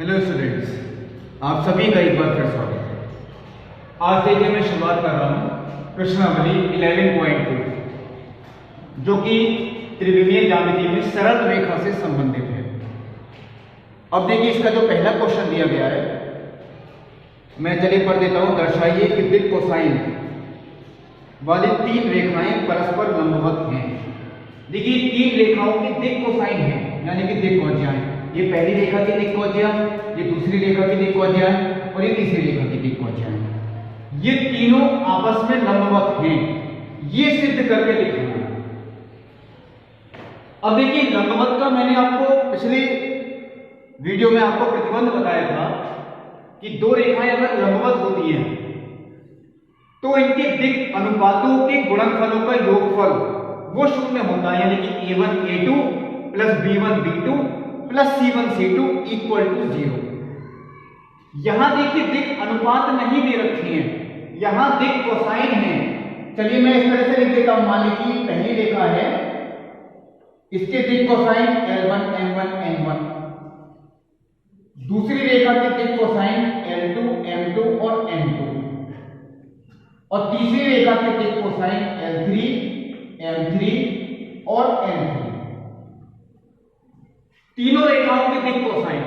Hello students, आप सभी का एक बार फिर स्वागत है। आज देखिए मैं शुरुआत कर रहा हूँ प्रश्नावली 11.2 जो कि त्रिविमीय ज्यामिति में सरल रेखा से संबंधित है। अब देखिए इसका जो पहला क्वेश्चन दिया गया है, मैं चलिए पढ़ देता हूँ। दर्शाइए कि दिक् कोसाइन वाली तीन रेखाएं परस्पर लंबवत हैं। देखिए तीन रेखाओं की दिक् कोसाइन है, यानी कि दिक् कोज्याएं। ये पहली रेखा की दिक् कोज्या, ये दूसरी रेखा की दिक् कोज्या और ये तीसरी रेखा की दिक् कोज्या। ये तीनों आपस में लंबवत हैं, ये सिद्ध करके दिखाना। अब देखिए लंबवत का मैंने आपको पिछले वीडियो में आपको प्रतिबंध बताया था कि दो रेखाएं अगर लंबवत होती हैं तो इनके दिक् अनुपातों के गुणनफलों का योगफल वो शून्य होता है, यानी कि a1 a2 plus b1 b2 plus c1 c2 equal to 0। यहां देखिए दिक् अनुपात नहीं दे रखे हैं, यहां दिक् कोसाइन है। चलिए मैं इस तरह से लिख देता हूं। मान लीजिए पहली रेखा है, इसके दिक् कोसाइन L1 M1 N1, दूसरी रेखा के दिक् कोसाइन L2 M2 और N2, और तीसरी रेखा के दिक् कोसाइन L3 M3 और N3। तीनों रेखाओं के दिक् कोसाइन,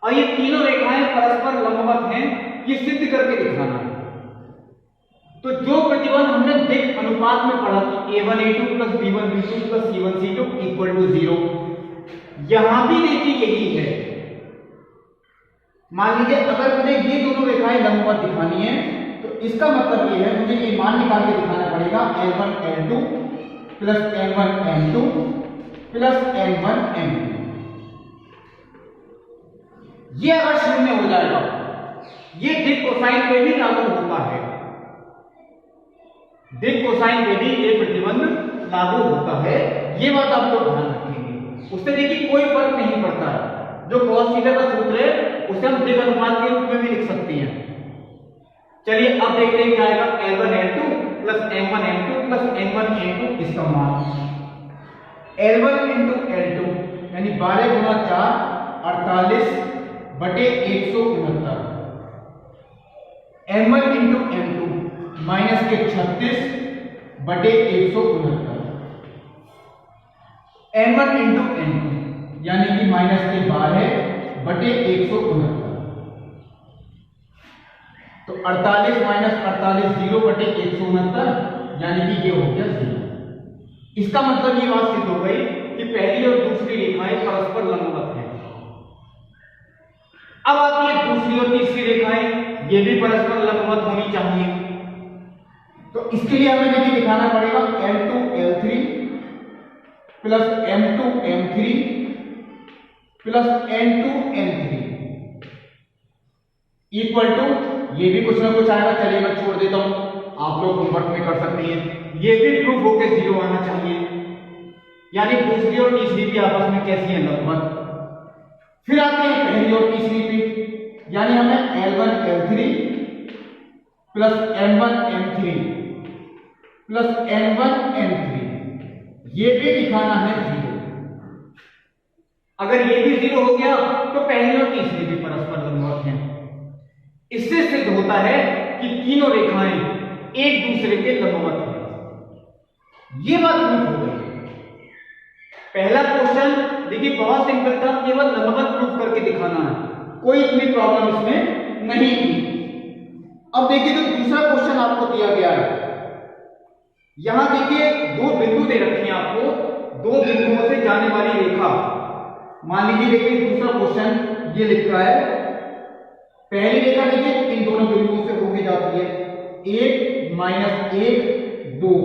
और ये तीनों रेखाएं परस्पर लंबवत हैं, ये सिद्ध करके दिखाना है। तो जो प्रतिबंध हमने दिक् अनुपात में पढ़ा कि a1 a2 plus b1 b2 plus c1 c2 equal to 0, यहां भी देखिए यही है। मान लीजिए अगर मुझे ये दोनों रेखाएं लंबवत दिखानी है तो इसका मतलब ये है मुझे ये मान निकाल के दिखाना पड़ेगा L1 L2 plus M1 M2 plus N1 M2। ये अगर शून्य हो जाएगा, ये दिक् कोसाइन पे भी लागू होता है, दिक् कोसाइन पे भी ये प्रतिबंध लागू होता है। ये बात आप लोग ध्यान रखेंगे। उससे देखिए कोई फर्क नहीं पड़ता है। जो cos थीटा का सूत्र है उसे हम दिक् अनुपात के रूप में भी लिख सकते हैं। चलिए अब देखते हैं क्या आएगा। L1 L2 plus M1 M2 plus N1 N2, इसका मान L1 इंटू L2 यानी 12 गुना 4 48 बटे 169, M1 इंटू M2 माइनस के 36 बटे 169, N1 इंटू N2 यानी कि माइनस के 12 बटे 169। तो 48 माइनस 48 0 बटे 169, यानी कि ये हो गया 0। इसका मतलब ये बात सिद्ध हो गई कि पहली और दूसरी रेखाएं परस्पर लंबवत हैं। अब आती है दूसरी और तीसरी रेखाएं, ये भी परस्पर लंबवत होनी चाहिए। तो इसके लिए हमें देखिए दिखाना पड़ेगा L2 L3 plus M2 M3 plus N2 N3 equal to, ये भी कुछ ना कुछ आएगा। चलिए मैं छोड़ देता हूं, आप लोग होमवर्क में कर सकते हैं। ये भी प्रूफ होकर 0 आना चाहिए, यानी दूसरी और तीसरी भी आपस में कैसी है, लंबवत। फिर आते हैं पहली और तीसरी पे, यानी हमें L1 L3 plus M1 M3 plus N1 N3 ये भी दिखाना है 0। अगर ये भी 0 हो गया तो पहली और तीसरी भी परस्पर लंबवत हैं। इससे सिद्ध होता है कि तीनों रेखाएं एक दूसरे के लंबवत हैं। ये बात प्रूफ हो गई। पहला क्वेश्चन देखिए बहुत सिंपल था, केवल लंबवत प्रूफ करके दिखाना है, कोई इतनी प्रॉब्लम इसमें नहीं थी। अब देखिए जो दूसरा क्वेश्चन आपको दिया गया है, यहां देखिए दो बिंदु दे रखे हैं आपको, दो बिंदुओं से जाने वाली रेखा। मान लीजिए देखिए दूसरा क्वेश्चन ये लिखा है, पहली रेखा देखिए इन दोनों बिंदुओं से होके जाती है 1 माइनस 1 2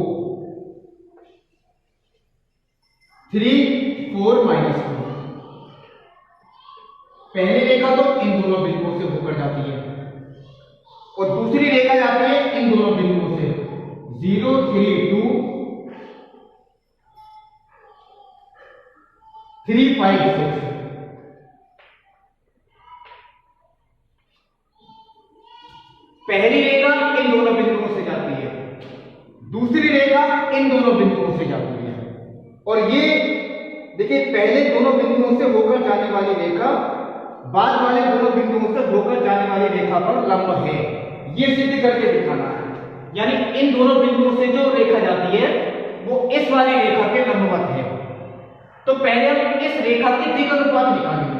3 4 माइनस 4। पहली रेखा तो इन दोनों बिंदुओं से होकर जाती है और दूसरी रेखा जाती है इन दोनों बिंदुओं से 0 3 2 3 5 6। पहली रेखा इन दोनों बिंदुओं से जाती है, दूसरी रेखा इन दोनों बिंदुओं से जाती है। और ये देखिए पहले दोनों बिंदुओं से होकर जाने वाली रेखा बाद वाले दोनों बिंदुओं से होकर जाने वाली रेखा पर लंब है, ये सिद्ध करके दिखाना है। यानी इन दोनों बिंदुओं से जो रेखा जाती है वो इस वाली रेखा के लंबवत है। तो पहले हम इस रेखा के दिक् अनुपात निकालेंगे।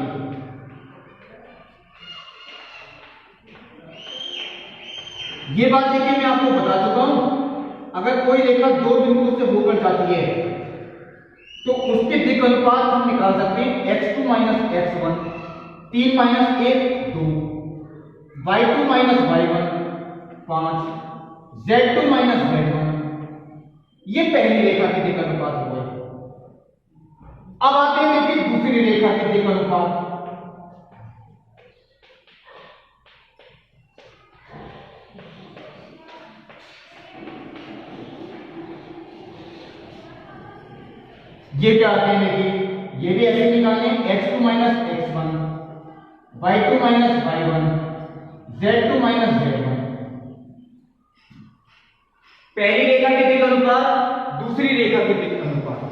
ये बात देखिए मैं आपको बता चुका हूं, अगर कोई रेखा दो बिंदुओं से होकर जाती है तो उसके दिक् अनुपात हम निकाल सकते हैं x2 minus x1, 3 minus 1 2, y2 minus y1 5, z2 minus z1। ये पहली रेखा के दिक् अनुपात हो गए। अब आते हैं देखिए दूसरी रेखा के दिक् अनुपात। ये क्या आते हैं देखिए, ये भी ऐसे निकालने x2 minus x1, y2 minus y1, z2 minus z1। पहली रेखा के दिक् अनुपात, दूसरी रेखा के दिक् अनुपात।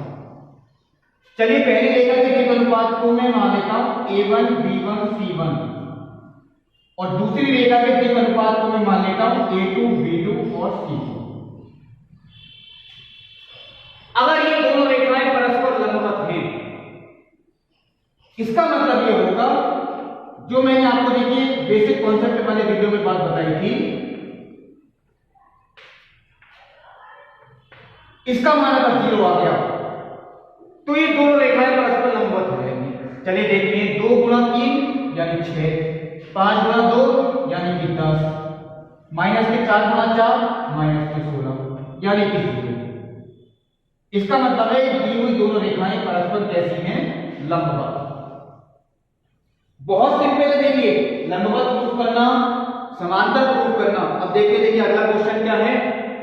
चलिए पहली रेखा के दिक् अनुपात को मैं मान लेता हूं a1 b1 c1 और दूसरी रेखा के दिक् अनुपात को मैं मान लेता हूं a2 b2 और c2। अगर ये दोनों रेखाएं परस्पर लंबवत हैं, इसका मतलब ये होगा, जो मैंने आपको देखिए बेसिक कॉन्सेप्ट वाले वीडियो में बात बताई थी, इसका मान अगर 0 आ गया तो ये दोनों रेखाएं परस्पर लंबवत हो जाएंगी। चलिए देखते हैं, 2 गुणा 3 यानी 6, 5 गुणा 2 यानी कि 10, माइनस के 4 गुणा 4 माइनस के 16 यानी कि 0। इसका मतलब है दी हुई दोनों रेखाएं परस्पर कैसी हैं, लंबवत। बहुत सिंपल है देखिए, लंबवत प्रूफ करना, समांतर प्रूफ करना। अब देखिए अगला क्वेश्चन क्या है।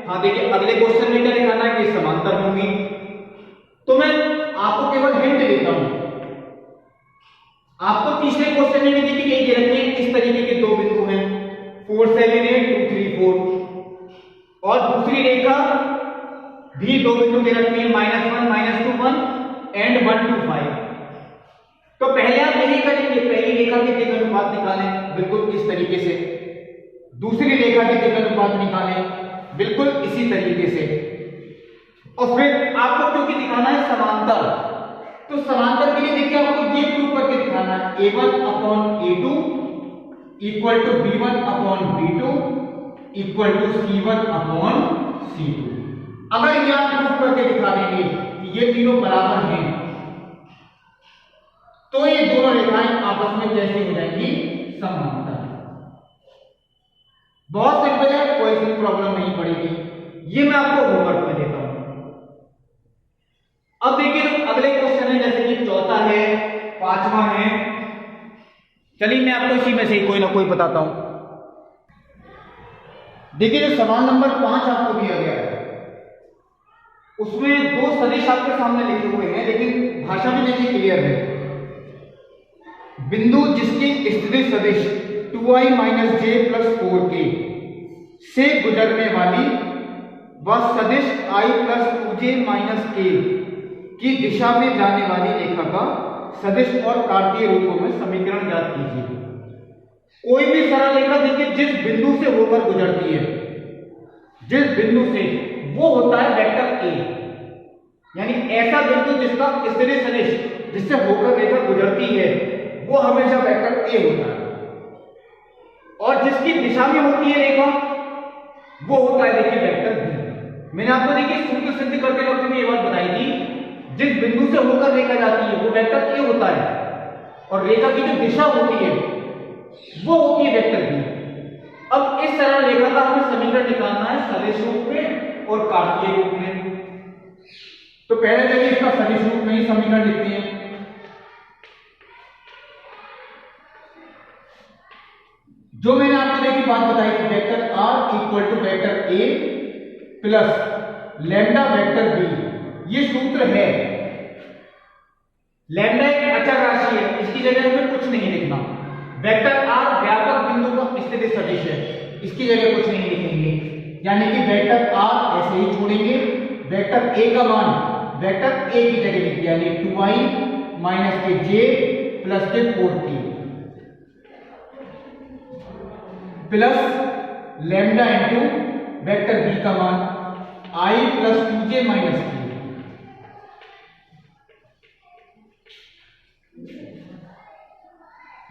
हाँ देखिए अगले क्वेश्चन में क्या दिखाना है कि समांतर होंगी। तो मैं आपको केवल हिंट देता हूं, आपको तीसरे क्वेश्चन में भी देखिए यही दे रखे हैं, इस तरीके के दो बिंदु हैं 4 7 8 2 3 4 और दूसरी रेखा भी दो बिंदु दे रखे हैं -1 -2 1 एंड 1 2 5। तो पहले आप यही करेंगे, पहली रेखा के दिक् अनुपात निकालें बिल्कुल इस तरीके से, दूसरी रेखा के दिक् अनुपात निकालें बिल्कुल इसी तरीके से, और फिर आपको क्योंकि दिखाना है समांतर, तो समांतर के लिए देखिए आपको ये प्रूव करके दिखाना है a1 upon a2 equal to b1 upon b2 equal to c1 upon c2। अगर ये आप प्रूफ करके दिखा देंगे कि ये तीनों बराबर हैं, तो ये दोनों रेखाएं आपस में कैसे हो जाएंगी, समांतर। बहुत सिंपल है, कोई सी प्रॉब्लम नहीं पड़ेगी। ये मैं आपको होमवर्क में देता हूं। अब देखिए जो अगले क्वेश्चन है, जैसे कि चौथा है, पांचवा है, चलिए मैं आपको इसी में से कोई ना कोई बताता हूं। देखिए जो सवाल नंबर 5 आपको दिया गया है, उसमें दो सदिश आपके सामने लिखे हुए हैं, लेकिन भाषा भी देखिए क्लियर है। बिंदु जिसकी स्थिति सदिश 2i minus j plus 4k से गुजरने वाली वह सदिश i plus 2j minus k की दिशा में जाने वाली रेखा का सदिश और कार्तीय रूपों में समीकरण ज्ञात कीजिए। कोई भी सरल रेखा देखिए जिस बिंदु से होकर गुजरती है, जिस बिंदु से, वो होता है वेक्टर a। यानी ऐसा बिंदु जिसका स्थिति सदिश जिससे होकर रेखा गुजरती है वो हमेशा वेक्टर a होता है, और जिसकी दिशा में होती है रेखा वो होता है देखिए वेक्टर b। मैंने आपको देखिए सूत्र सिद्ध करते वक्त में ये बात बताई थी, जिस बिंदु से होकर रेखा जाती है वो वेक्टर a होता है, और रेखा की जो दिशा होती है वो होती है वेक्टर b। अब इस सरल रेखा का हमें समीकरण निकालना है सदिश रूप में और कार्तीय रूप में। तो पहले चलिए इसका सदिश रूप में ही समीकरण लिखते हैं। जो मैंने आपको देखिए बात बताई थी, vector r equal to vector a plus lambda vector b, ये सूत्र है। लैम्डा एक अचर राशि है, इसकी जगह में कुछ नहीं लिखना। वेक्टर r व्यापक बिंदु का स्थिति सदिश है, इसकी जगह कुछ नहीं लिखेंगे, यानी कि वेक्टर r ऐसे ही छोड़ेंगे। वेक्टर a का मान वेक्टर a की जगह लिख दिया, यानी 2i माइनस के j प्लस के 4k। Plus lambda into vector B का मान आई प्लस 2j माइनस 3।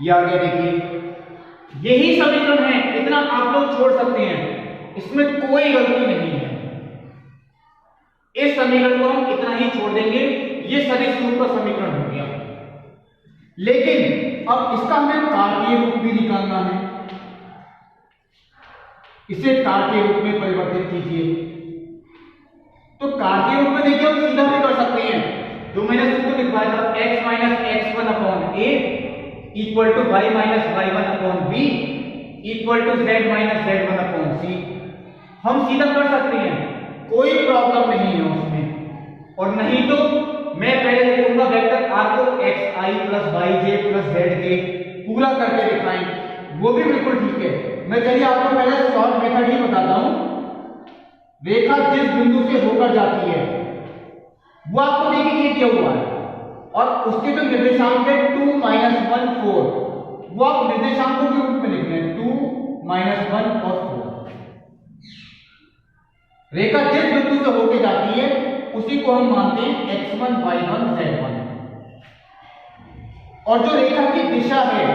ये आ गया, देखिए यही समीकरण है, इतना आप लोग छोड़ सकते हैं, इसमें कोई गलती नहीं है। इस समीकरण को हम इतना ही छोड़ देंगे, ये सदिश रूप का समीकरण हो गया। लेकिन अब इसका हमें कार्तीय रूप भी निकालना है, इसे कार्तीय रूप में परिवर्तित कीजिए। तो कार्तीय रूप में देखिए हम सीधा भी कर सकते हैं, जो मैंने सूत्र लिखवाया था x minus x1 upon a equal to y minus y1 upon b equal to z minus z1 upon c। हम सीधा कर सकते हैं, कोई प्रॉब्लम नहीं है उसमें। और नहीं तो मैं पहले लिखूंगा वेक्टर r को xi plus yj plus zk पूरा करके दिखाएं, वो भी बिल्कुल ठीक है। मैं चलिए आपको पहले शॉर्ट मेथड ही बताता हूं। रेखा जिस बिंदु से होकर जाती है वो आपको देखिए दिया हुआ है, और उसके जो निर्देशांक है 2 माइनस 1 4, वो आप निर्देशांकों के रूप में लिख रहे हैं 2 माइनस 1 और 4। रेखा जिस बिंदु से होकर जाती है उसी को हम मानते हैं x1 y1 z1। और जो रेखा की दिशा है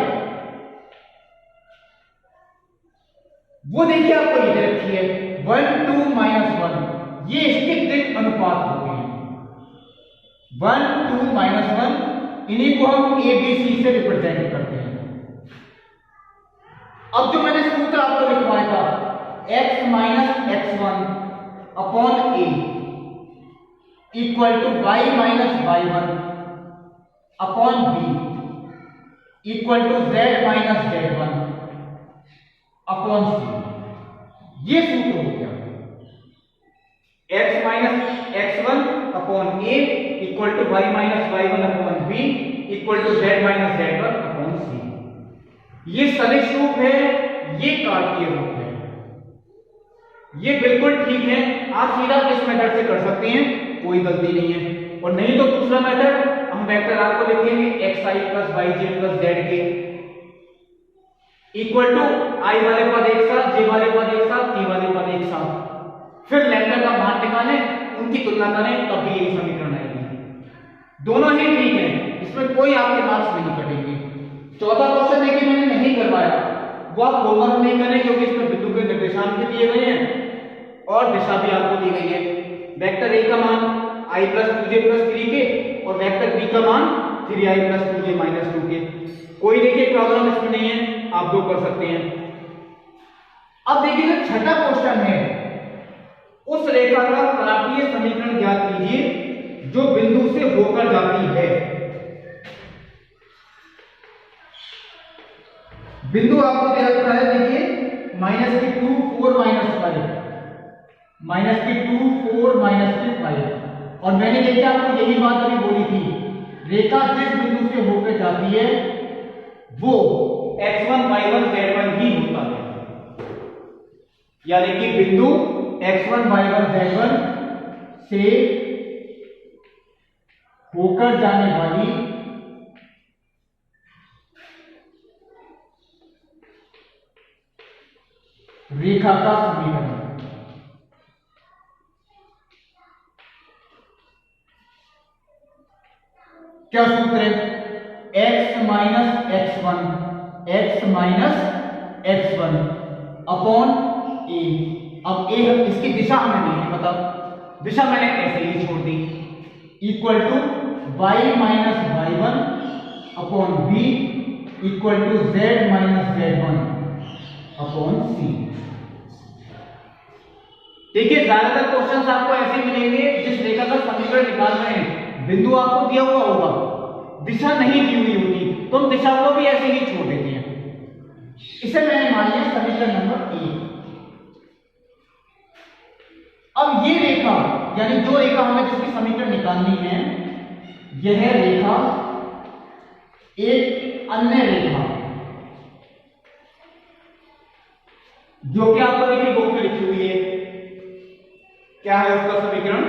वो देखिए आपको इधर रखी है 1 2 माइनस 1, ये इसके दिक् अनुपात हो गए 1 2 माइनस 1, इन्हीं को हम a b c से रिप्रेजेंट करते हैं। अब जो मैंने सूत्र आपको लिखवाया था x minus x1 upon a equal to y minus y1 upon b equal to z minus z1 upon c, ये सूत्र हो गया। x minus x1 upon a equal to y minus y1 upon b equal to z minus z1 upon c। ये सदिश रूप है, ये कार्तीय रूप है, ये बिल्कुल ठीक है। आप सीधा इस मेथड से कर सकते हैं, कोई गलती नहीं है। और नहीं तो दूसरा मेथड हम वेक्टर r को लिखेंगे xi plus yj plus zk equal to i वाले पद एक साथ, j वाले पद एक साथ, k वाले पद एक साथ, फिर लैम्डा का मान निकालें, उनकी तुलना करें, तब भी यही समीकरण आएगी। दोनों ही ठीक है, इसमें कोई आपके मार्क्स नहीं कटेंगे। 14 क्वेश्चन देखिए मैंने नहीं करवाया, वो आप होमवर्क नहीं करें क्योंकि इसमें बिंदु के निर्देशांक भी दिए गए हैं और दिशा भी आपको दी गई है। वेक्टर a का मान i plus 2j plus 3k और वेक्टर b का मान 3i plus 2j minus 2k। कोई देखिए प्रॉब्लम इसमें नहीं है, आप दो कर सकते हैं। अब देखिए जो छठा क्वेश्चन है, उस रेखा का कार्तीय समीकरण ज्ञात कीजिए जो बिंदु से होकर जाती है। बिंदु आपको दे रखा है, देखिए माइनस की 2 4 माइनस 5, माइनस की 2 4 माइनस की 5। और मैंने देखिए आपको यही बात अभी बोली थी, रेखा जिस बिंदु से होकर जाती है वो x1 y1 z1 ही होता है। यानी कि बिंदु x1 y1 z1 से होकर जाने वाली रेखा का समीकरण। क्या सूत्र है? x minus x1 upon a। अब a इसकी दिशा हमें नहीं है, मतलब दिशा मैंने ऐसे ही छोड़ दी, equal to y minus y1 upon b equal to z minus z1 upon c। देखिए ज्यादातर क्वेश्चंस आपको ऐसे मिलेंगे जिस रेखा का समीकरण निकाल रहे हैं, बिंदु आपको दिया हुआ होगा, दिशा नहीं दी हुई होगी, तो हम दिशा को भी ऐसे ही छोड़ देते हैं। इसे मैंने मान लिया समीकरण नंबर 1। अब ये रेखा, यानी जो रेखा हमें जिसकी समीकरण निकालनी है, यह रेखा एक अन्य रेखा जो कि आपको देखिए बुक में लिखी हुई है, क्या है उसका समीकरण?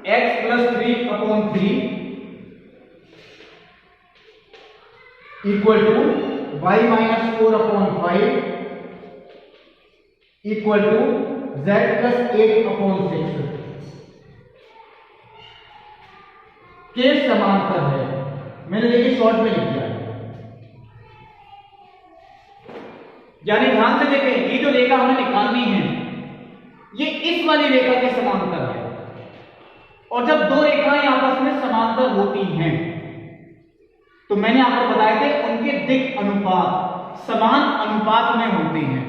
x plus 3 upon 3 equal to y minus 4 upon 5 equal to z plus 8/6 के समांतर है। मैंने देखिए शॉर्ट में लिख दिया है, यानी ध्यान से देखें, ये जो रेखा हमें निकालनी है ये इस वाली रेखा के समांतर है, और जब दो रेखाएं आपस में समांतर होती हैं तो मैंने आपको बताया थे उनके दिक् अनुपात समान अनुपात में होते हैं।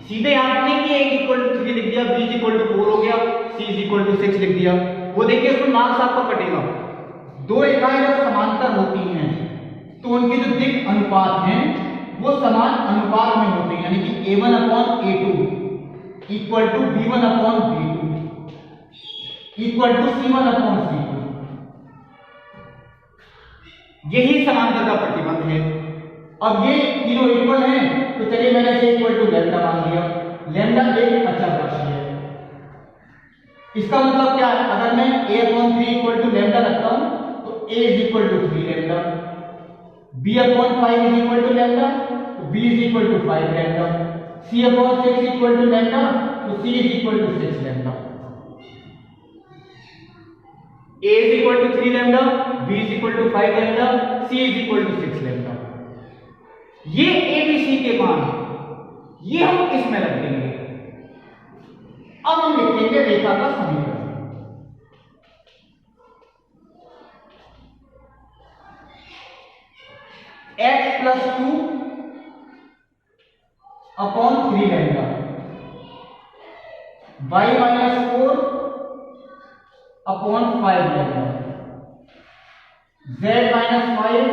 सीधे आपने कि a इक्वल टू 3 लिख दिया, b इक्वल टू 4 हो गया, c इक्वल टू 6 लिख दिया, वो देखिए उसमें मार्क्स आपका कटेगा। दो रेखाएं जब समांतर होती हैं तो उनके जो दिक् अनुपात हैं वो समान अनुपात में होते हैं, यानी कि a1/a2 equal to b1/b2 equal to c1/c2। यही समांतर का प्रतिबंध है। अब ये तीनों इक्वल हैं तो चलिए मैंने इसे इक्वल टू लैम्डा मान लिया। लैम्डा एक अचर राशि है। इसका मतलब क्या है, अगर मैं a/3 इक्वल टू लैम्डा रखता हूं तो a is equal to 3 lambda, b/5 is equal to lambda तो b is equal to 5 lambda, c/6 equal to lambda तो c is equal to 6 lambda. a is equal to 3 lambda, b is equal to 5 lambda, c is equal to 6 lambda। ये a b c के मान ये हम इसमें रख देंगे। अब हम लिखेंगे रेखा का समीकरण। x plus 2 upon 3 lambda, y minus 4 upon 5 lambda, z minus 5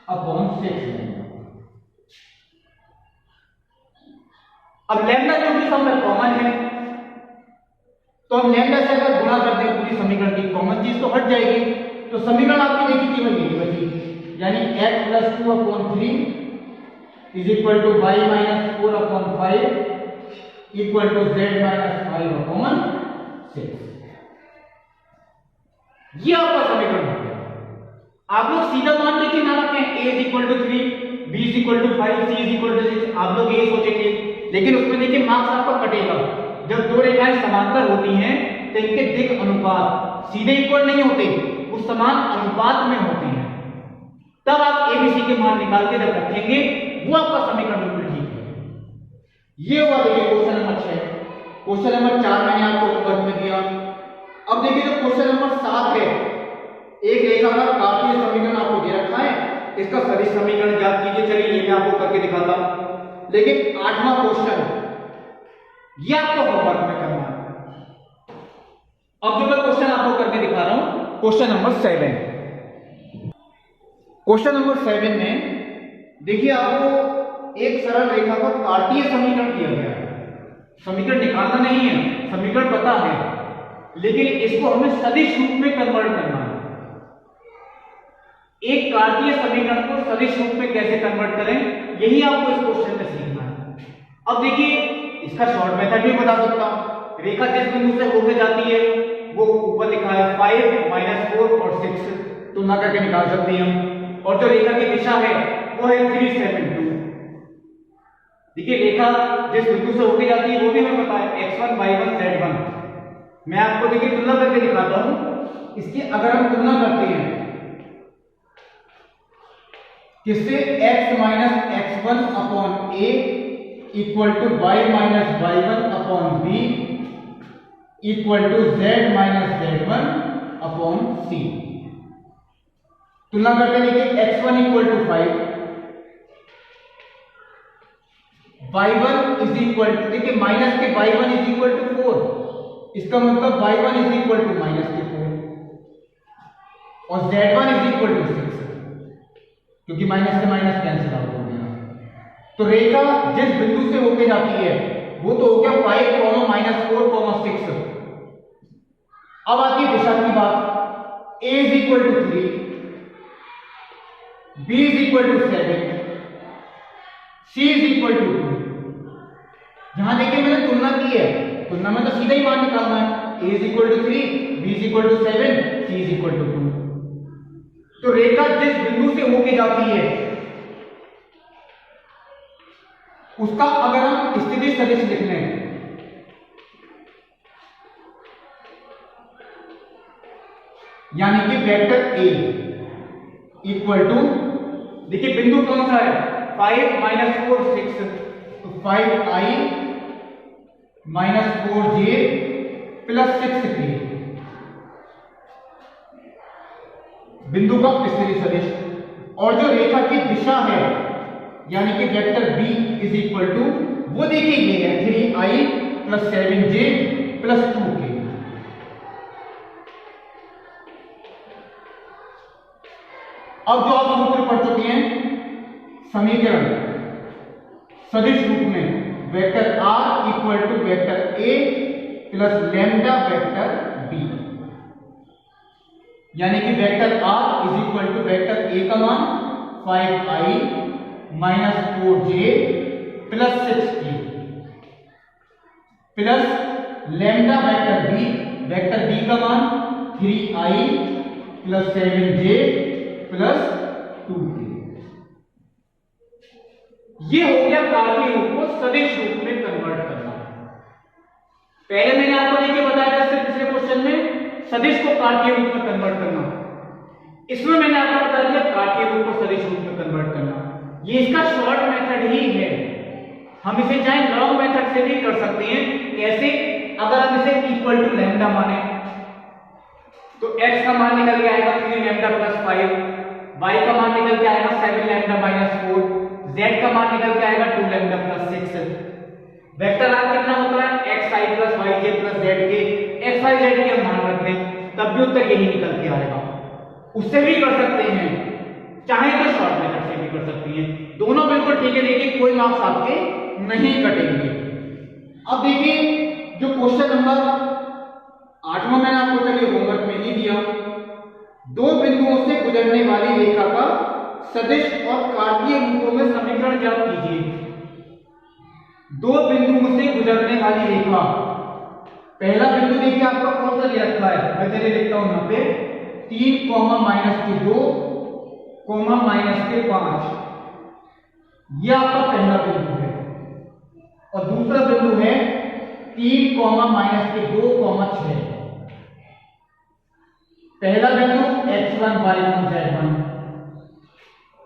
upon 6 lambda. अब लैम्डा जो कि सब में कॉमन है तो हम लैम्डा से अगर गुणा कर दें पूरी समीकरण की कॉमन चीज तो हट जाएगी, तो समीकरण आपकी देखिए केवल यही बची, यानी x plus 2 upon 3 is equal to y minus 4 upon 5 equal to z minus 5 upon 6। ये आपका समीकरण हो गया। आप लोग सीधा मान देखिए ना रखें a is equal to 3, b is equal to 5, c is equal to 6, आप लोग यही सोचेंगे, लेकिन उसमें देखिए मार्क्स आपका कटेगा। जब दो रेखाएं समांतर होती हैं तो इनके दिक् अनुपात सीधे इक्वल नहीं होते, वो समान अनुपात में होते हैं। तब आप एबीसी के मान निकाल के जब रखेंगे वो आपका समीकरण बिल्कुल ठीक है। ये हुआ देखिए क्वेश्चन नंबर 6। क्वेश्चन नंबर 4 मैंने आपको होमवर्क में दिया। अब देखिए जो क्वेश्चन नंबर 7 है, एक रेखा का कार्तीय समीकरण आपको दे रखा है, इसका सदिश समीकरण ज्ञात कीजिए। चलिए ये मैं आपको करके दिखाता हूं, लेकिन 8वां क्वेश्चन ये आपको होमवर्क में करना है। अब जो मैं क्वेश्चन आपको करके दिखा रहा हूं, क्वेश्चन नंबर 7। क्वेश्चन नंबर 7 में देखिए आपको एक सरल रेखा का कार्तीय समीकरण दिया गया है। समीकरण निकालना नहीं है, समीकरण पता है, लेकिन इसको हमें सदिश रूप में कन्वर्ट करना है। एक कार्तीय समीकरण को सदिश रूप में कैसे कन्वर्ट करें, यही आपको इस क्वेश्चन में सीखना है। अब देखिए इसका शॉर्ट मेथड भी बता सकता हूं। रेखा जिस बिंदु से होकर जाती है वो ऊपर लिखा है 5, -4 और 6, तुलना करके निकाल सकते हैं हम। और जो रेखा की दिशा है वो है 3, 7, 2। देखिए रेखा जिस बिंदु से होकर जाती है वो भी हमें पता है, x1, y1, z1। मैं आपको देखिए तुलना करके दिखाता हूं। इसकी अगर हम तुलना करते हैं किससे, x minus x1 upon a equal to y minus y1 upon b equal to z minus z1 upon c। तुलना करके देखिए x1 equal to 5, y1 is equal to, देखिए माइनस के y1 इज इक्वल टू 4, इसका मतलब y1 is equal to minus के 4 और z1 is equal to 6, क्योंकि माइनस से माइनस कैंसिल आउट हो गया। तो रेखा जिस बिंदु से होके जाती है वो तो हो गया 5, -4, 6। अब आती है दिशा की बात। a is equal to 3, b is equal to 7, c is equal to 2। यहां देखिए मैंने तुलना की है, तुलना में तो सीधा ही मान निकालना है। a is equal to 3, b is equal to 7, c is equal to 2। तो रेखा जिस बिंदु से होके जाती है उसका अगर हम स्थिति सदिश लिख लें, यानी कि वेक्टर ए इक्वल टू, देखिए बिंदु कौन सा है, 5 माइनस 4 6, तो 5i minus 4j plus 6k बिंदु का स्थिति सदिश। और जो रेखा की दिशा है यानी कि vector b is equal to, वो देखिए ये है 3i plus 7j plus 2k। अब जो आप सूत्र पढ़ चुके हैं, समीकरण सदिश रूप में vector r equal to vector a plus lambda vector b, यानी कि vector r is equal to vector a का मान 5i minus 4j plus 6k plus lambda vector b का मान 3i plus 7j plus 2k। ये हो गया कार्तीय रूप को सदिश रूप में कन्वर्ट करना। पहले मैंने आपको देखिए बताया था इससे पिछले क्वेश्चन में सदिश को कार्तीय रूप में कन्वर्ट करना, इसमें मैंने आपको बता दिया कार्तीय रूप को सदिश रूप में कन्वर्ट करना। ये इसका शॉर्ट मेथड ही है, हम इसे चाहे लॉन्ग मेथड से भी कर सकते हैं। कैसे? अगर हम इसे इक्वल टू लैम्डा माने तो x का मान निकल के आएगा 3 लैम्डा प्लस 5, y का मान निकल के आएगा 7 लैम्डा माइनस 4, z का मान निकल के आएगा 2 लैम्डा प्लस 6। वेक्टर r कितना होता है, xi plus yj plus zk। x y z के मान रख लें तब भी उत्तर यही निकल के आएगा। उससे भी कर सकते हैं, चाहे तो शॉर्ट मेथड से भी कर सकती हैं, दोनों बिल्कुल ठीक है। देखिए कोई मार्क्स आपके नहीं कटेंगे। अब देखिए जो क्वेश्चन नंबर 8वां मैंने आपको चलिए होमवर्क में ही दिया, दो बिंदुओं से गुजरने वाली रेखा का सदिश और कार्तीय रूपों में समीकरण ज्ञात कीजिए। दो बिंदुओं से गुजरने वाली रेखा, पहला बिंदु देखिए आपका कौन सा ले रखा है, मैं चलिए लिखता हूं यहां पे 3 माइनस के 2 माइनस के 5, यह आपका पहला बिंदु है। और दूसरा बिंदु है 3 माइनस के 2 6। पहला बिंदु x1 y1 z1,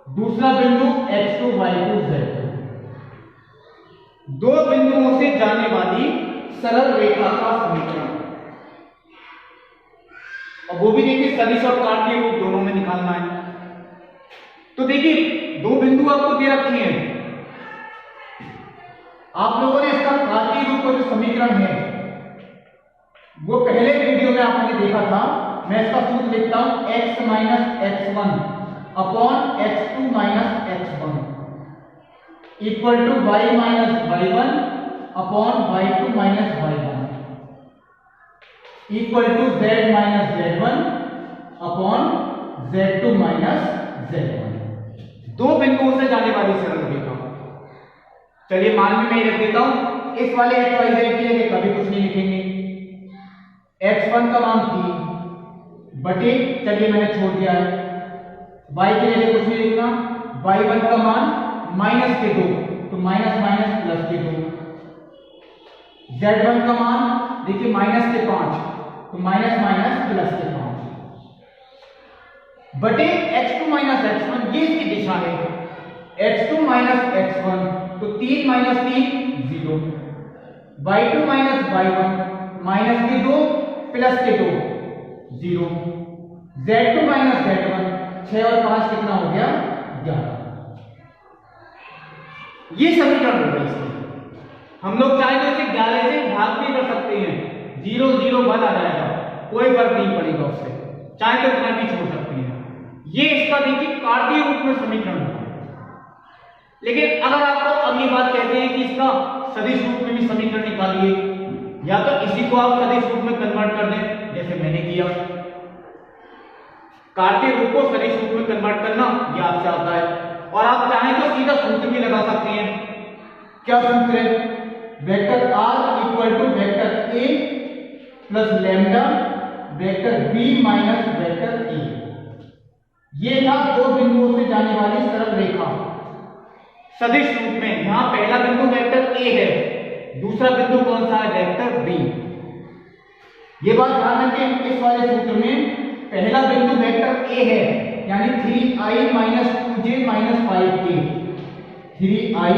दूसरा बिंदु x2 y2 z2। दो बिंदुओं से जाने वाली सरल रेखा का समीकरण, और वो भी देखिए सदिश और कार्तीय रूप दोनों में निकालना है। तो देखिए दो बिंदु आपको दे रखे हैं, आप लोगों ने इसका कार्तीय रूप का जो समीकरण है वो पहले वीडियो में आपने देखा था। मैं इसका सूत्र लिखता हूं x minus x1 upon x2 minus x1 equal to y minus y1 upon y2 minus y1 equal to z minus z1 upon z2 minus z1। दो बिंदुओं से जाने वाली सरल रेखा, चलिए मान में मैं रख देता हूं। इस वाले x y z के लिए कभी कुछ नहीं लिखेंगे, x1 का मान 3 बटे, चलिए मैंने छोड़ दिया है, y के लिए कुछ नहीं लिखना, y1 का मान माइनस के 2 तो माइनस माइनस प्लस के 2, z1 का मान देखिए माइनस के 5 तो माइनस माइनस प्लस के 5 बटे x2 माइनस x1, ये इसकी दिशा है। x2 माइनस x1 तो 3 minus 3 0, y2 minus y1 minus के 2 प्लस के 2 0, z2 माइनस z1 6 और 5 कितना हो गया 11। ये समीकरण होगा इसमें। हम लोग चाहे तो इसे 11 से भाग भी कर सकते हैं, 0 0 बन आ जाएगा, कोई फर्क नहीं पड़ेगा उससे, चाहे तो इतना भी छोड़ सकते हैं। ये इसका देखिए कार्तीय रूप में समीकरण होगा। लेकिन अगर आपको अगली बात कहते हैं कि इसका सदिश रूप में भी समीकरण निकालिए, या तो इसी को आप सदिश रूप में कन्वर्ट कर दें जैसे मैंने किया। कार्तीय रूप को सदिश रूप में कन्वर्ट करना यह आपसे आता है, और आप चाहें तो सीधा सूत्र भी लगा सकते हैं। क्या सूत्र है? Vector r equal to vector a plus lambda vector b minus vector a। ये था दो बिंदुओं से जाने वाली सरल रेखा, सदिश रूप में यहां पहला बिंदु वेक्टर ए है, दूसरा बिंदु कौन सा है, वेक्टर बी। ये बात ध्यान रखें, इस वाले सूत्र में पहला बिंदु वेक्टर ए है, यानी 3i minus 2j minus 5k, 3i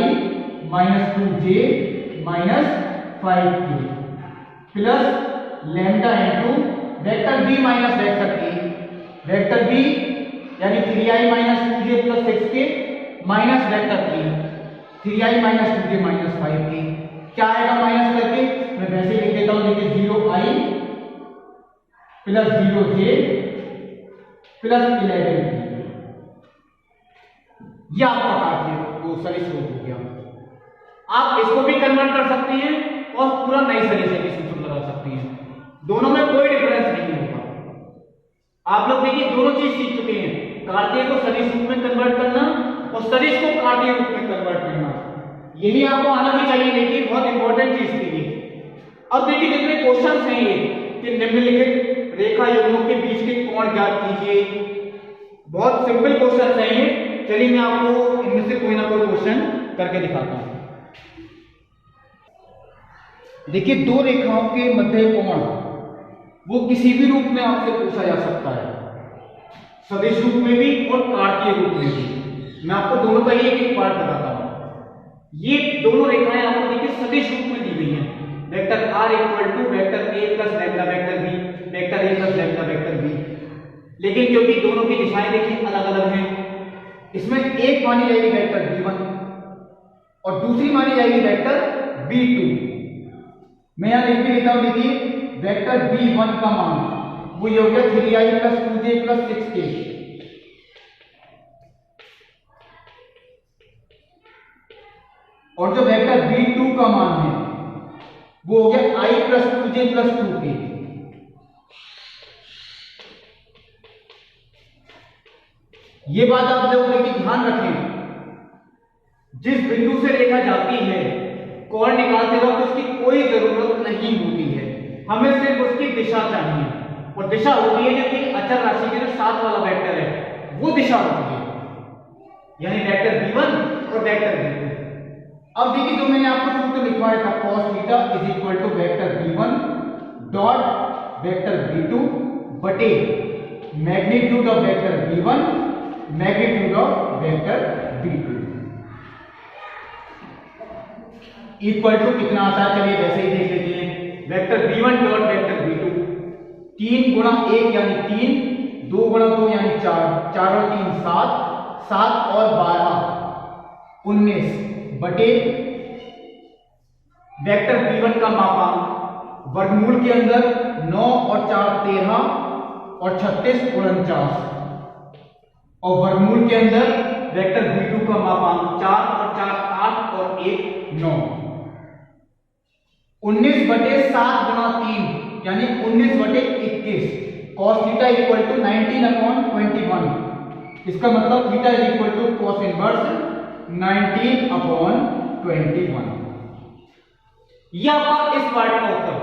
minus 2j minus 5k plus lambda into vector B minus vector A, vector B यानी 3i minus 2j plus 6k minus vector A 3i minus 2j minus 5k। क्या आएगा minus करके, मैं वैसे लिख देता हूं, देखिए 0i plus 0j plus 11k। यह आपका कार्तीय वो सदिश रूप हो गया। आप इसको भी कन्वर्ट कर सकते हैं और पूरा नई सदिश के सूत्र लगा सकते हैं, दोनों में कोई डिफरेंस नहीं होगा। आप लोग देखिए दोनों चीज सीख चुके हैं, कार्तीय को सदिश रूप में कन्वर्ट करना और सदिश को कार्तीय रूप में कन्वर्ट करना। यही आपको आना भी चाहिए, देखिए बहुत इंपॉर्टेंट चीज थी ये। अब देखिए जितने क्वेश्चंस हैं ये कि निम्नलिखित रेखा युग्मों के बीच के कोण ज्ञात कीजिए, बहुत सिंपल क्वेश्चंस हैं ये। चलिए मैं आपको इनमें से कोई ना कोई क्वेश्चन करके दिखाता हूं। देखिए दो रेखाओं के मध्य कोण वो किसी भी रूप में आपसे पूछा जा सकता है, सदिश रूप में भी और कार्तीय रूप में भी। मैं आपको दोनों का ही एक पार्ट बताता हूं। ये दोनों रेखाएं आपको देखिए सदिश रूप में दी गई हैं, vector r equal to vector a plus lambda vector b, vector a plus lambda vector b। लेकिन क्योंकि दोनों की दिशाएं देखिए अलग अलग हैं, इसमें एक मानी जाएगी वेक्टर b1 और दूसरी मानी जाएगी वेक्टर b2। मैं यहां लिख भी देता हूं, देखिए वेक्टर b1 का मान वो ये हो गया 3i plus 2j plus 6k, और जो वेक्टर b2 का मान है वो हो गया i plus 2j plus 2k। ये बात आप लोग देखिए ध्यान रखें, जिस बिंदु से रेखा जाती है कोण निकालते वक्त उसकी कोई जरूरत नहीं होती है, हमें सिर्फ उसकी दिशा चाहिए, और दिशा होती है जो कि अचर राशि के जो साथ वाला वेक्टर है वो दिशा होती है, यानी वेक्टर b1 और वेक्टर b2। अब देखिए जो मैंने आपको सूत्र लिखवाया था cos theta is equal to vector b1 dot vector b2 बटे magnitude of vector b1 magnitude of vector b2 equal to कितना आता है, चलिए वैसे ही देख लेते हैं। Vector b1 dot vector b2 3 गुणा 1 यानी 3, 2 गुणा 2 यानी 4, 4 और 3 7, 7 और 12 19 बटे वेक्टर b1 का मापांक वर्गमूल के अंदर 9 और 4 13 और 36 49 और वर्गमूल के अंदर वेक्टर b2 का मापांक 4 और 4 8 और 1 9। 19 बटे 7 गुणा 3 यानी 19 बटे 21 cos theta equal to 19 upon 21। इसका मतलब theta is equal to cos inverse 19 upon 21। यह आपका इस पार्ट का उत्तर।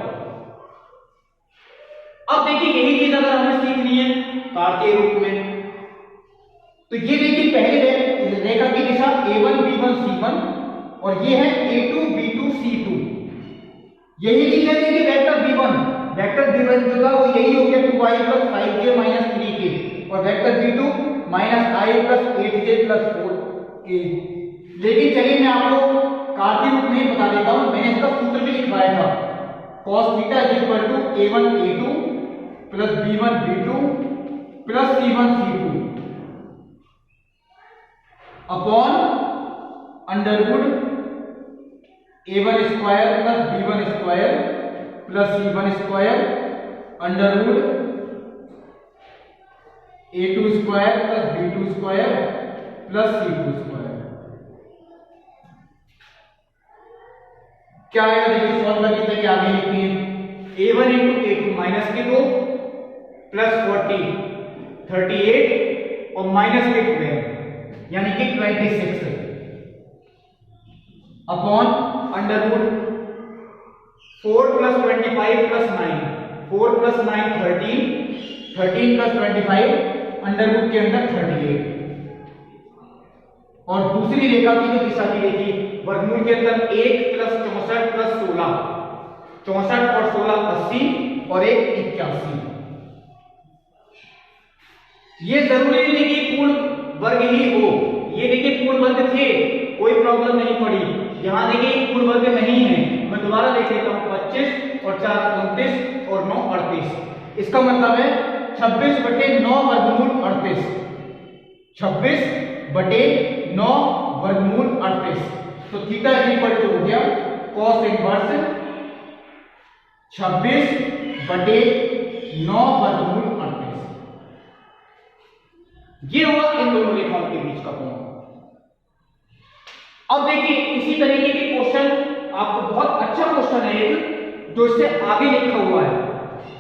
अब देखिए यही चीज अगर हमें सीखनी है कार्तीय रूप में, तो ये देखिए पहले रेखा की दिशा a1 b1 c1 और ये है a2 b2 c2। यही चीज है देखिए वेक्टर b1 जो था वो यही हो गया 2i plus 5j minus 3k और vector b2 minus i plus 8j plus 4k। लेकिन चलिए मैं आपको कार्तीय रूप में बता देता हूं, मैंने इसका सूत्र भी लिखवाया था cos theta is equal to a1 a2 plus b1 b2 plus c1 c2 upon under root a1 square plus b1 square plus c1 square under root a2 square plus b2 square plus c2 square. क्या आएगा देखिए solve करने के लिए आगे लिखते हैं a1 into a2 minus के 2 प्लस 40 38 और माइनस के 12 यानी कि 26 अपॉन अंडरवुड 4 प्लस 25 प्लस 9 4 प्लस 9 13 13 प्लस 25 अंडरवुड के अंदर 38 और दूसरी रेखा की जो दिशा की देखिए, वर्गमूल के अंदर 1 प्लस 64 प्लस 16, 64 और 16 80 और 1 81। ये जरूरी नहीं कि पूर्ण वर्ग ही हो, ये देखिए पूर्ण वर्ग थे, कोई प्रॉब्लम नहीं पड़ी। यहां देखिए पूर्ण वर्ग नहीं है, मैं दोबारा देख लेता हूं, 25 और 4 29 और 9 38। इसका मतलब है 26/9 वर्गमूल 38, 26/9 वर्गमूल 38। तो थीटा इक्वल टू हो गया cos इनवर्स 26/9 वर्गमूल 38। ये हुआ इन दोनों रेखाओं के बीच का कोण। अब देखिए इसी तरीके के क्वेश्चन, आपको बहुत अच्छा क्वेश्चन है एक जो इससे आगे लिखा हुआ है।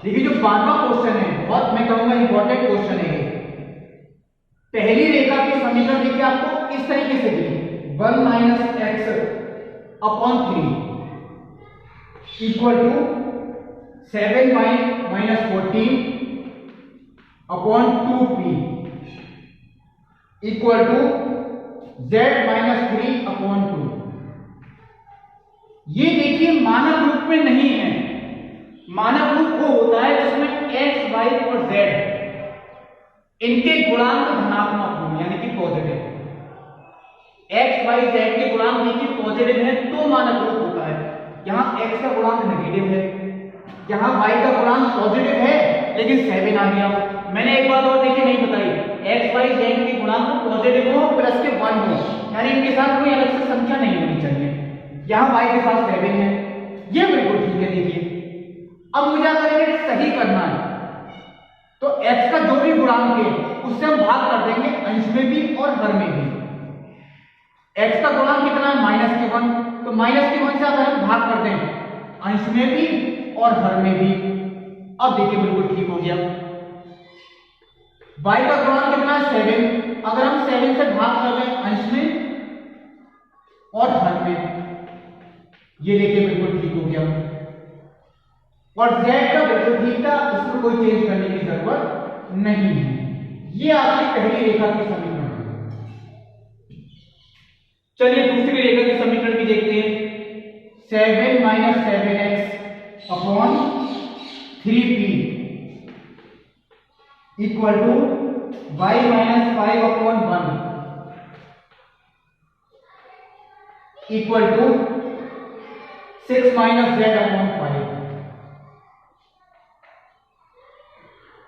देखिए जो 12वां क्वेश्चन है, बहुत मैं कहूंगा इंपॉर्टेंट क्वेश्चन है। पहली रेखा की समीकरण देखिए आपको इस तरीके से दी, 1 - x/3 equal to 7 - 14 upon 2p equal to z - 3/2। ये देखिए मानक रूप में नहीं है। मानक रूप वो होता है जिसमें x, y और z इनके गुणांक धनात्मक हों, यानी कि पॉजिटिव। x, y, z के गुणांक देखिए पॉजिटिव है तो मानक रूप होता है। यहां x का गुणांक नेगेटिव है, यहां y का गुणांक पॉजिटिव है लेकिन 7 आ गया। मैंने एक बात और देखिए नहीं बताई, x, y, z के गुणांक पॉजिटिव हो प्लस के 1 हो, यानी इनके साथ कोई अलग से संख्या नहीं होनी चाहिए। यहां y के साथ 7 है, ये बिल्कुल ठीक है। देखिए अब मुझे क्या करेंगे, सही करना है तो x का जो भी गुणांक है उससे हम भाग कर देंगे, अंश में भी और हर में भी। x का गुणांक कितना है, -1, तो -1 से अगर हम भाग कर दें अंश में भी और हर में भी, अब देखिए बिल्कुल ठीक हो गया। y का गुणांक कितना है, 7, अगर हम 7 से भाग कर दें अंश में और हर में, ये देखिए बिल्कुल ठीक हो गया। और z का बिल्कुल ठीक था, इसमें कोई चेंज करने की जरूरत नहीं है। ये आपकी पहली रेखा की समीकरण है। चलिए दूसरी रेखा की समीकरण भी देखते हैं। 7 - 7x upon 3p equal to y - 5/1 equal to 6 - z/5।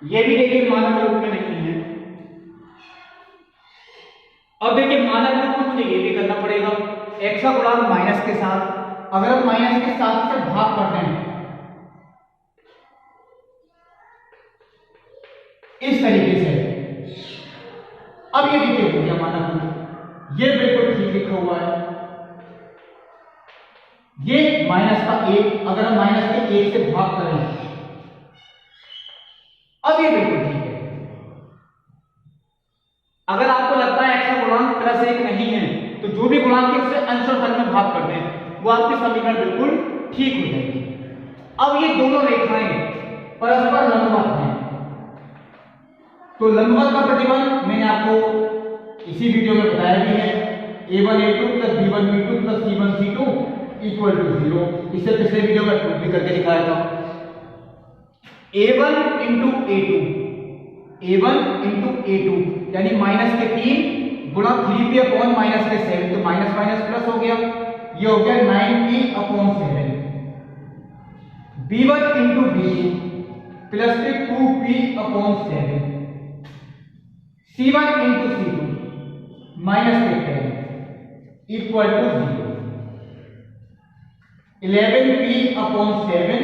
ये भी देखिए मानक रूप में नहीं है। अब देखिए मानक रूप में मुझे ये भी करना पड़ेगा, x का गुणांक माइनस के साथ, अगर हम माइनस के साथ से भाग करते हैं इस तरीके से, अब ये देखिए हो गया मानक रूप, ये बिल्कुल ठीक लिखा हुआ है। ये -1, अगर हम -1 से भाग करें, अब ये बिल्कुल ठीक है। अगर आपको लगता है x का गुणांक +1 नहीं है तो जो भी गुणांक है उससे अंश और हर में भाग कर दें, वो आपकी समीकरण बिल्कुल ठीक हो जाएगी। अब ये दोनों रेखाएं परस्पर लंबवत हैं, तो लंबवत का प्रतिबंध मैंने आपको इसी वीडियो में बताया भी है, a1 a2 + b1 b2 + c1 c2 equal to 0। इससे पिछले वीडियो में प्रूफ भी करके दिखाया था। a1 × a2 यानी -3 गुणा 3p अपॉन -7, तो माइनस माइनस प्लस हो गया, ये हो गया 9p/7। b1 × b2 plus 2p/7, c1 × c2 -10 equal to 0। 11p/7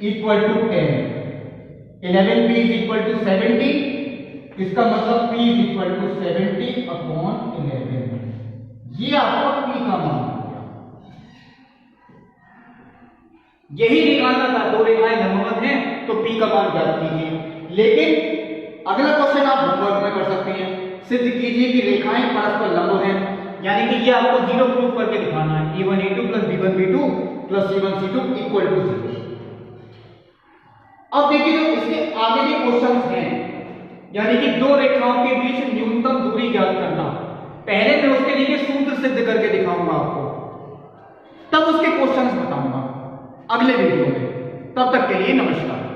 equal to 10। 11p equal to 70, इसका मतलब p इक्वल टू 70/11। ये आपका p का मान है। यही निकालना था, दो रेखाएं लंबवत हैं तो p का मान ज्ञात कीजिए। लेकिन अगला क्वेश्चन आप होमवर्क में कर सकते हैं, सिद्ध कीजिए कि रेखाएं परस्पर लंब हैं, यानी कि ये आपको 0 प्रूफ करके दिखाना है। a1 a2 + b1 b2 + c1 c2 equal to 0। अब देखिए जो इसके आगे के क्वेश्चंस हैं, यानी कि दो रेखाओं के बीच न्यूनतम दूरी ज्ञात करना, पहले मैं उसको तरीके सूत्र सिद्ध करके दिखाऊंगा आपको, तब उसके क्वेश्चंस बताऊंगा अगले वीडियो में। तब तक के लिए नमस्कार।